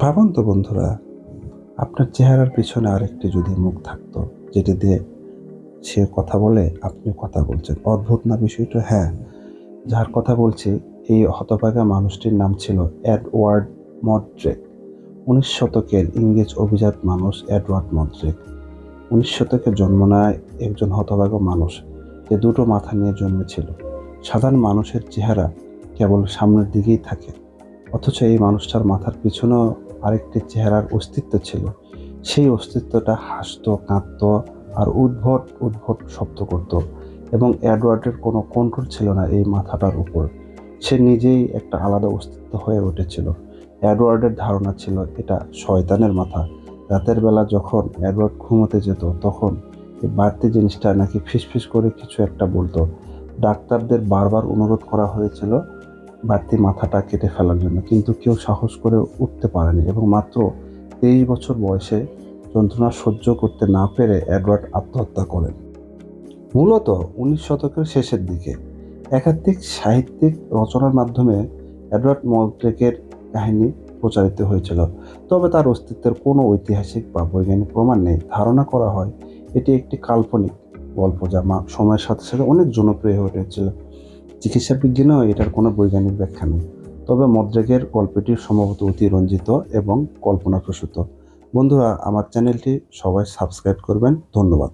ভাবুন তো বন্ধুরা, আপনার চেহারার পিছনে আরেকটি যদি মুখ থাকতো, যেটি দিয়ে সে কথা বলে, আপনি কথা বলছেন। অদ্ভুত না বিষয়টা? হ্যাঁ, যার কথা বলছি এই হতভাগা মানুষটির নাম ছিল এডওয়ার্ড মড্রেক। 19 শতকের ইংরেজ অভিজাত মানুষ এডওয়ার্ড মড্রেক 19 শতকে জন্ম নেয় একজন হতভাগা মানুষ, যে দুটো মাথা নিয়ে জন্মেছিল। সাধারণ মানুষের চেহারা কেবল সামনের দিকেই থাকে, অথচ এই মানুষটার মাথার পিছনেও আরেকটি চেহারার অস্তিত্ব ছিল। সেই অস্তিত্বটা হাসতো, কাঁদতো আর উদ্ভট উদ্ভট শব্দ করত, এবং এডওয়ার্ডের কোনো কন্ট্রোল ছিল না এই মাথাটার উপর। সে নিজেই একটা আলাদা অস্তিত্ব হয়ে উঠেছিল। এডওয়ার্ডের ধারণা ছিল এটা শয়তানের মাথা। রাতের বেলা যখন এডওয়ার্ড ঘুমোতে যেত, তখন এই বাড়তি জিনিসটা নাকি ফিসফিস করে কিছু একটা বলতো। ডাক্তারদের বারবার অনুরোধ করা হয়েছিল বাড়তি মাথাটা কেটে ফেলার জন্য, কিন্তু কেউ সাহস করে উঠতে পারেনি, এবং মাত্র 23 বছর বয়সে যন্ত্রণা সহ্য করতে না পেরে এডওয়ার্ড আত্মহত্যা করেন। মূলত 19 শতকের শেষের দিকে একাধিক সাহিত্যিক রচনার মাধ্যমে এডওয়ার্ড মড্রেকের কাহিনী প্রচারিত হয়েছিল, তবে তার অস্তিত্বের কোনো ঐতিহাসিক বা বৈজ্ঞানিক প্রমাণ নেই। ধারণা করা হয় এটি একটি কাল্পনিক গল্প, যা সময়ের সাথে সাথে অনেক জনপ্রিয় হয়ে উঠেছিল। চিকিৎসা বিজ্ঞানেও এটার কোনো বৈজ্ঞানিক ব্যাখ্যা নেই, তবে মদ্রেকের গল্পটি সম্ভবত অতিরঞ্জিত এবং কল্পনাপ্রসূত। বন্ধুরা, আমার চ্যানেলটি সবাই সাবস্ক্রাইব করবেন। ধন্যবাদ।